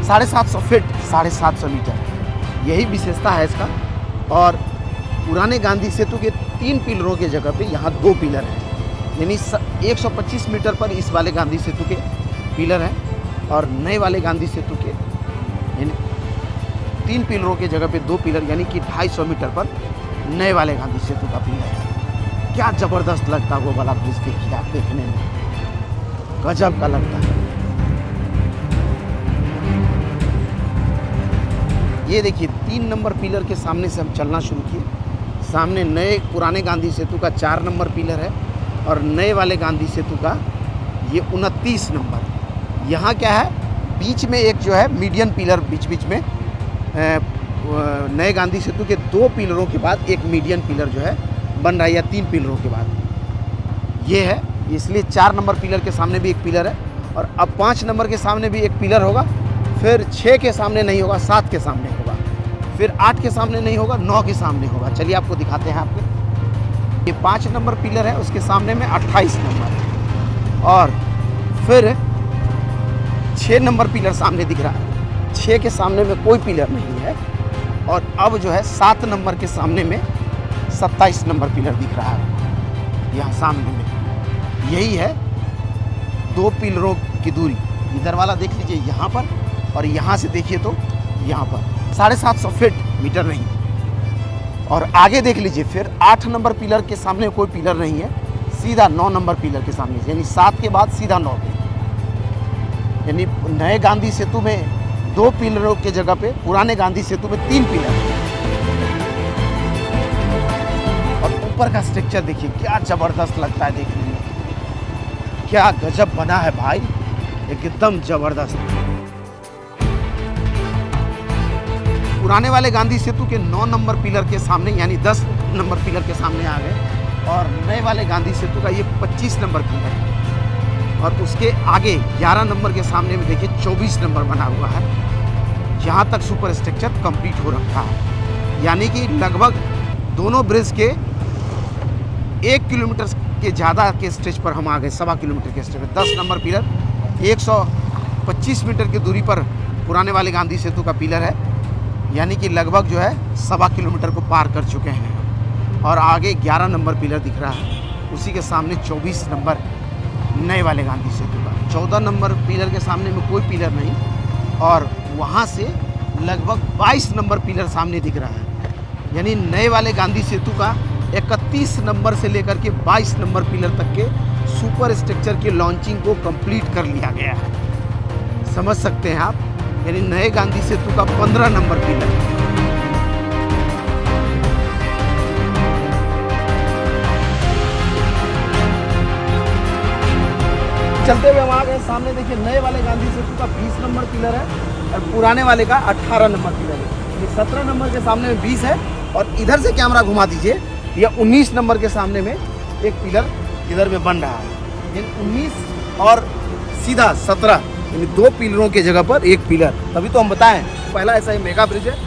750 feet 750 metre, यही विशेषता है इसका। और पुराने गांधी सेतु के 3 पिलरों के जगह पे यहाँ 2 पिलर हैं, यानी 125 मीटर पर इस वाले गांधी सेतु के पिलर हैं और नए वाले गांधी सेतु के यानी 3 पिलरों के जगह पे 2 पिलर, यानी कि 250 मीटर पर नए वाले गांधी सेतु का पिलर है। क्या ज़बरदस्त लगता है वो वाला ब्रिज, देखिए आप, देखने में गजब का लगता है। ये देखिए 3 नंबर पिलर के सामने से हम चलना शुरू किए। सामने नए पुराने गांधी सेतु का 4 नंबर पिलर है और नए वाले गांधी सेतु का ये 29 नंबर। यहाँ क्या है, बीच में एक जो है मीडियन पिलर, बीच बीच में नए गांधी सेतु के 2 पिलरों के बाद एक मीडियन पिलर जो है बन रहा है, या 3 पिलरों के बाद ये है। इसलिए 4 नंबर पिलर के सामने भी एक पिलर है और अब 5 नंबर के सामने भी एक पिलर होगा, फिर 6 के सामने नहीं होगा, 7 के सामने होगा, फिर 8 के सामने नहीं होगा, 9 के सामने होगा। चलिए आपको दिखाते हैं। आपको ये 5 नंबर पिलर है, उसके सामने में 28 नंबर और फिर 6 नंबर पिलर सामने दिख रहा है। 6 के सामने में कोई पिलर नहीं है और अब जो है 7 नंबर के सामने में 27 नंबर पिलर दिख रहा है यहाँ सामने में। यही है 2 पिलरों की दूरी। इधर वाला देख लीजिए यहाँ पर, और यहाँ से देखिए तो यहाँ पर 750 फीट मीटर नहीं। और आगे देख लीजिए, फिर 8 नंबर पिलर के सामने कोई पिलर नहीं है, सीधा 9 नंबर पिलर के सामने, यानी 7 के बाद सीधा 9 पे। यानी नए गांधी सेतु में 2 पिलरों के जगह पे पुराने गांधी सेतु में 3 पिलर। और ऊपर का स्ट्रक्चर देखिए क्या जबरदस्त लगता है देखने में, क्या गजब बना है भाई, एकदम जबरदस्त। पुराने वाले गांधी सेतु के 9 नंबर पिलर के सामने, यानी 10 नंबर पिलर के सामने आ गए और नए वाले गांधी सेतु का ये 25 नंबर पिलर है और उसके आगे 11 नंबर के सामने में देखिए 24 नंबर बना हुआ है। यहाँ तक सुपर स्ट्रक्चर कंप्लीट हो रखा है, यानी कि लगभग दोनों ब्रिज के 1 किलोमीटर के ज़्यादा के स्ट्रेच पर हम आ गए, 1.25 किलोमीटर के स्ट्रेच पर। 10 नंबर पिलर 125 मीटर की दूरी पर पुराने वाले गांधी सेतु का पिलर है, यानी कि लगभग जो है 1.25 किलोमीटर को पार कर चुके हैं। और आगे 11 नंबर पिलर दिख रहा है, उसी के सामने 24 नंबर नए वाले गांधी सेतु का। 14 नंबर पिलर के सामने में कोई पिलर नहीं और वहाँ से लगभग 22 नंबर पिलर सामने दिख रहा है, यानी नए वाले गांधी सेतु का 31 नंबर से लेकर के 22 नंबर पिलर तक के सुपर स्ट्रक्चर की लॉन्चिंग को कंप्लीट कर लिया गया है। समझ सकते हैं आप, यानी नए गांधी सेतु का 15 नंबर पिलर। चलते हुए हम आ गए, सामने देखिए नए वाले गांधी सेतु का 20 नंबर पिलर है और पुराने वाले का 18 नंबर पिलर है। ये 17 नंबर के सामने में 20 है और इधर से कैमरा घुमा दीजिए, यह 19 नंबर के सामने में एक पिलर इधर में बन रहा है। यानी 19 और सीधा 17, यानी 2 पिलरों के जगह पर एक पिलर। तभी तो हम बताएं, पहला ऐसा ही मेगा ब्रिज है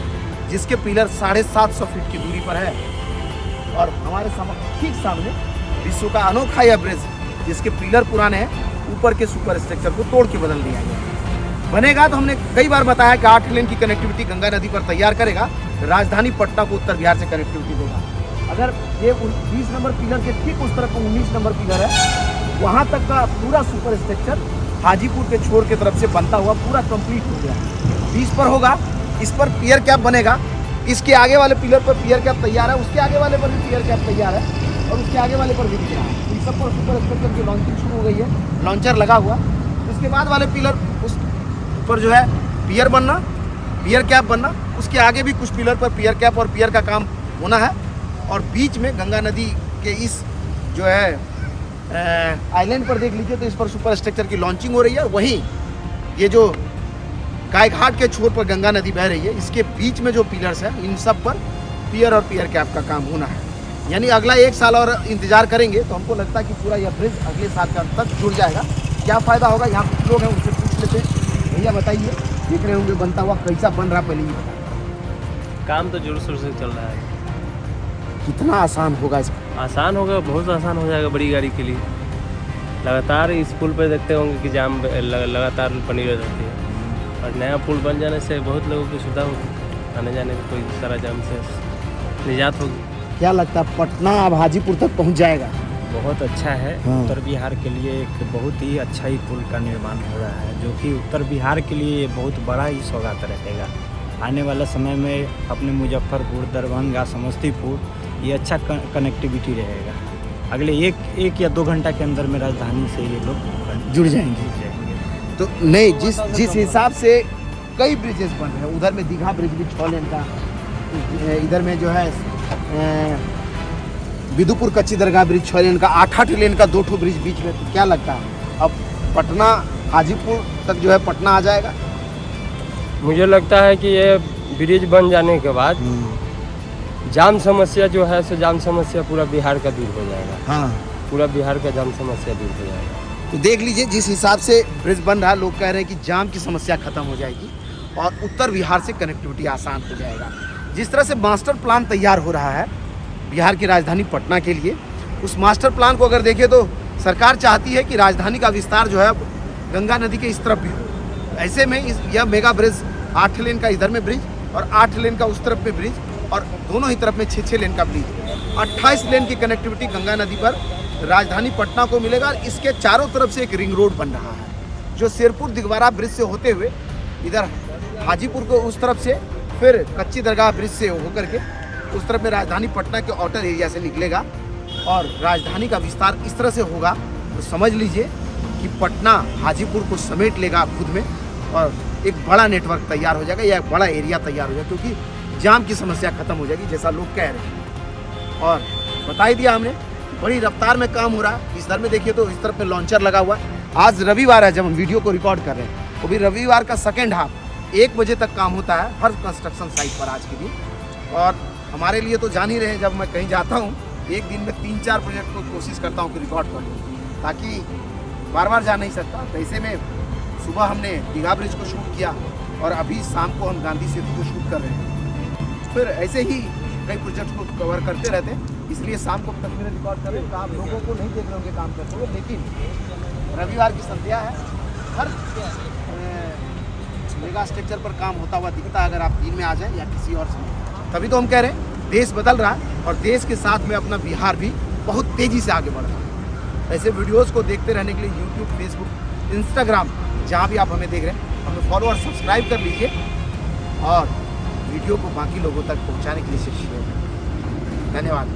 जिसके पिलर 750 फीट की दूरी पर है और हमारे ठीक सामने विश्व का अनोखा यह ब्रिज जिसके पिलर पुराने हैं, ऊपर के सुपर स्ट्रक्चर को तोड़ के बदल दिया गया। बनेगा तो हमने कई बार बताया कि 8 लेन की कनेक्टिविटी गंगा नदी पर तैयार करेगा, राजधानी पटना को उत्तर बिहार से कनेक्टिविटी देगा। अगर ये 20 नंबर पिलर के ठीक उस तरफ 19 नंबर पिलर है, वहाँ तक का पूरा सुपर स्ट्रक्चर हाजीपुर के छोर की तरफ से बनता हुआ पूरा कंप्लीट हो गया। 20 पर होगा, इस पर पियर कैप बनेगा, इसके आगे वाले पिलर पर पियर कैप तैयार है, उसके आगे वाले पर भी पियर कैप तैयार है और उसके आगे वाले पर भी दिख रहा है। इन सब पर सुपर स्ट्रक्चर की लॉन्चिंग शुरू हो गई है, लॉन्चर लगा हुआ। उसके बाद वाले पिलर उस पर जो है पियर बनना, पियर कैप बनना, उसके आगे भी कुछ पिलर पर पियर कैप और पियर का काम होना है। और बीच में गंगा नदी के इस जो है आइलैंड पर देख लीजिए तो इस पर सुपर स्ट्रक्चर की लॉन्चिंग हो रही है। वहीं ये जो गायघाट के छोर पर गंगा नदी बह रही है, इसके बीच में जो पिलर्स हैं, इन सब पर पियर और पियर कैप का काम होना है। यानी अगला 1 साल और इंतजार करेंगे तो हमको लगता है कि पूरा यह ब्रिज अगले साल का तक जुड़ जाएगा। क्या फ़ायदा होगा, यहाँ कुछ लोग हैं उनसे पूछ लेते हैं। भैया बताइए, देख रहे होंगे बनता हुआ, कैसा बन रहा पहले ये बताइए। काम तो जोर शोर से चल रहा है। कितना आसान होगा इसका? आसान होगा, बहुत आसान हो जाएगा बड़ी गाड़ी के लिए। लगातार स्कूल पे देखते होंगे कि जाम लगातार बनी रहती है। और नया पुल बन जाने से बहुत लोगों की सुविधा होगी, आने जाने में कोई सारा जाम से निजात होगी। क्या लगता है पटना अब हाजीपुर तक पहुंच जाएगा? बहुत अच्छा है। हाँ। उत्तर बिहार के लिए एक बहुत ही अच्छा ही पुल का निर्माण हो रहा है, जो कि उत्तर बिहार के लिए ये बहुत बड़ा ही सौगात रहेगा। आने वाला समय में अपने मुजफ्फरपुर, दरभंगा, समस्तीपुर ये अच्छा कनेक्टिविटी रहेगा। अगले एक या 2 घंटा के अंदर में राजधानी से ये लोग जुड़ जाएंगे। तो नहीं, जिस हिसाब से कई ब्रिजेस बन रहे हैं, उधर में दीघा ब्रिज भी 6 लेन का, इधर में जो है विदुपुर कच्ची दरगाह ब्रिज 6 लेन का, 8 लेन का 2 ब्रिज बीच में। तो क्या लगता है अब पटना हाजीपुर तक जो है पटना आ जाएगा? मुझे लगता है कि ये ब्रिज बन जाने के बाद जाम समस्या जो है सो जाम समस्या पूरा बिहार का दूर हो जाएगा। हाँ, पूरा बिहार का जाम समस्या दूर हो जाएगा। तो देख लीजिए जिस हिसाब से ब्रिज बन रहा है, लोग कह रहे हैं कि जाम की समस्या खत्म हो जाएगी और उत्तर बिहार से कनेक्टिविटी आसान हो जाएगा। जिस तरह से मास्टर प्लान तैयार हो रहा है बिहार की राजधानी पटना के लिए, उस मास्टर प्लान को अगर देखें तो सरकार चाहती है कि राजधानी का विस्तार जो है गंगा नदी के इस तरफ भी हो। ऐसे में यह मेगा ब्रिज 8 लेन का इधर में ब्रिज और 8 लेन का उस तरफ में ब्रिज और दोनों ही तरफ में 6 लेन का ब्रिज, 28 लेन की कनेक्टिविटी गंगा नदी पर राजधानी पटना को मिलेगा। और इसके चारों तरफ से एक रिंग रोड बन रहा है जो शेरपुर दिगवारा ब्रिज से होते हुए इधर हाजीपुर को उस तरफ से, फिर कच्ची दरगाह ब्रिज से होकर के उस तरफ में राजधानी पटना के आउटर एरिया से निकलेगा और राजधानी का विस्तार इस तरह से होगा। तो समझ लीजिए कि पटना हाजीपुर को समेट लेगा खुद में और एक बड़ा नेटवर्क तैयार हो जाएगा या एक बड़ा एरिया तैयार हो जाएगा, क्योंकि जाम की समस्या खत्म हो जाएगी जैसा लोग कह रहे हैं। और बता ही दिया हमने, बड़ी रफ्तार में काम हो रहा है। इस तरफ में देखिए तो इस तरफ में लॉन्चर लगा हुआ है। आज रविवार है जब हम वीडियो को रिकॉर्ड कर रहे हैं, वो भी रविवार का सेकेंड हाफ 1 बजे तक काम होता है हर कंस्ट्रक्शन साइट पर आज के दिन। और हमारे लिए तो जान ही रहे, जब मैं कहीं जाता हूँ एक दिन में 3-4 प्रोजेक्ट को कोशिश करता हूँ कि रिकॉर्ड कर लूँ, ताकि बार बार जा नहीं सकता। तो ऐसे में सुबह हमने दीघा ब्रिज को शूट किया और अभी शाम को हम गांधी सेतु को शूट कर रहे हैं। फिर ऐसे ही कई प्रोजेक्ट को कवर करते रहते हैं, इसलिए शाम को तस्वीरें रिकॉर्ड कर रहे हैं। तो आप लोगों को नहीं देख रहे होंगे काम करते हुए, लेकिन रविवार की संध्या है, हर मेगा स्ट्रक्चर पर काम होता हुआ दिखता है अगर आप दिन में आ जाएं या किसी और समय। तभी तो हम कह रहे हैं देश बदल रहा है और देश के साथ में अपना बिहार भी बहुत तेज़ी से आगे बढ़ रहा है। ऐसे वीडियोस को देखते रहने के लिए यूट्यूब, फेसबुक, इंस्टाग्राम, जहाँ भी आप हमें देख रहे हैं, हमें फॉलो और सब्सक्राइब कर लीजिए और वीडियो को बाकी लोगों तक पहुँचाने के लिए शेयर करें। धन्यवाद।